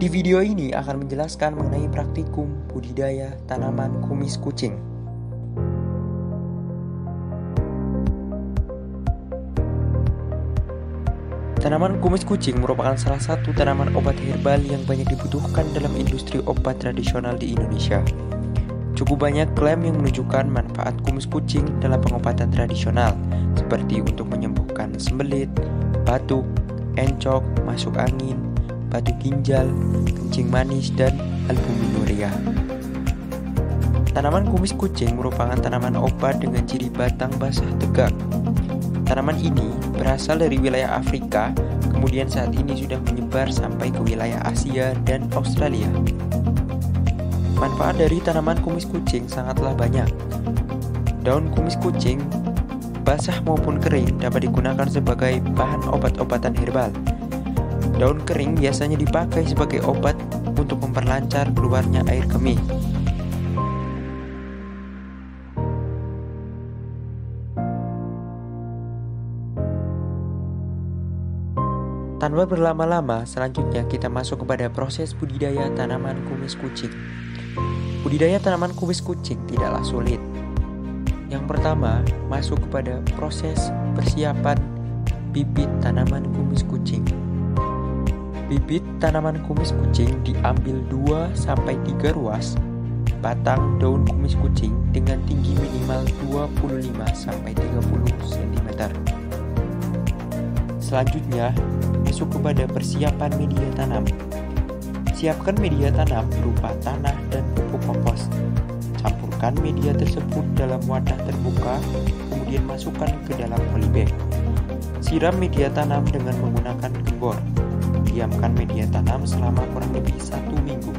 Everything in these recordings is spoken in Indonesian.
Di video ini akan menjelaskan mengenai praktikum budidaya tanaman kumis kucing. Tanaman kumis kucing merupakan salah satu tanaman obat herbal yang banyak dibutuhkan dalam industri obat tradisional di Indonesia. Cukup banyak klaim yang menunjukkan manfaat kumis kucing dalam pengobatan tradisional, seperti untuk menyembuhkan sembelit, batuk, encok, masuk angin, batu ginjal, kencing manis, dan albuminuria. Tanaman kumis kucing merupakan tanaman obat dengan ciri batang basah tegak. Tanaman ini berasal dari wilayah Afrika, kemudian saat ini sudah menyebar sampai ke wilayah Asia dan Australia. Manfaat dari tanaman kumis kucing sangatlah banyak. Daun kumis kucing, basah maupun kering, dapat digunakan sebagai bahan obat-obatan herbal. Daun kering biasanya dipakai sebagai obat untuk memperlancar keluarnya air kemih. Tanpa berlama-lama, selanjutnya kita masuk kepada proses budidaya tanaman kumis kucing. Budidaya tanaman kumis kucing tidaklah sulit. Yang pertama, masuk kepada proses persiapan bibit tanaman kumis kucing. Bibit tanaman kumis kucing diambil 2-3 ruas batang daun kumis kucing dengan tinggi minimal 25-30 cm. Selanjutnya, masuk kepada persiapan media tanam. Siapkan media tanam berupa tanah dan pupuk kompos. Campurkan media tersebut dalam wadah terbuka, kemudian masukkan ke dalam polybag. Siram media tanam dengan menggunakan gembor. Diamkan media tanam selama kurang lebih 1 minggu.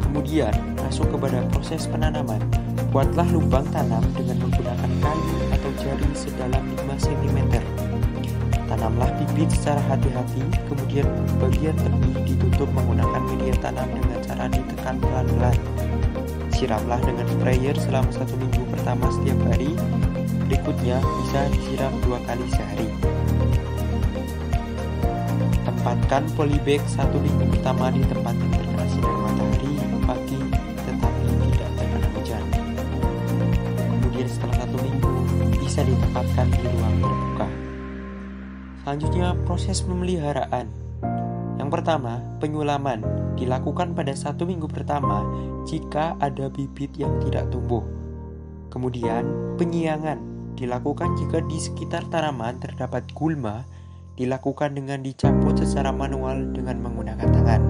Kemudian, masuk kepada proses penanaman. Buatlah lubang tanam dengan menggunakan kayu atau jaring sedalam 5 cm. Tanamlah bibit secara hati-hati, kemudian bagian tepi ditutup menggunakan media tanam dengan cara ditekan pelan-pelan. Siramlah dengan sprayer selama 1 minggu pertama setiap hari. Berikutnya bisa disiram 2 kali sehari. Tempatkan polybag 1 minggu pertama di tempat yang terkena sinar matahari pagi tetapi tidak terkena hujan. Kemudian setelah 1 minggu bisa ditempatkan di ruang terbuka. Selanjutnya, proses pemeliharaan. Yang pertama, penyulaman dilakukan pada 1 minggu pertama jika ada bibit yang tidak tumbuh. Kemudian, penyiangan dilakukan jika di sekitar tanaman terdapat gulma, dilakukan dengan dicabut secara manual dengan menggunakan tangan.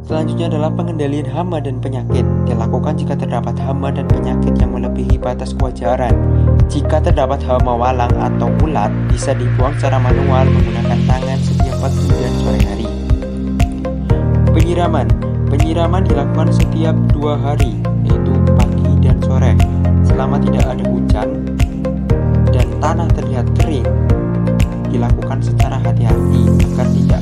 Selanjutnya adalah pengendalian hama dan penyakit. Dilakukan jika terdapat hama dan penyakit yang melebihi batas kewajaran. Jika terdapat hama walang atau ulat, bisa dibuang secara manual menggunakan tangan setiap pagi dan sore hari. Penyiraman. Penyiraman dilakukan setiap 2 hari, yaitu pagi dan sore. Selama tidak ada hujan dan tanah terlihat kering, dilakukan secara hati-hati agar tidak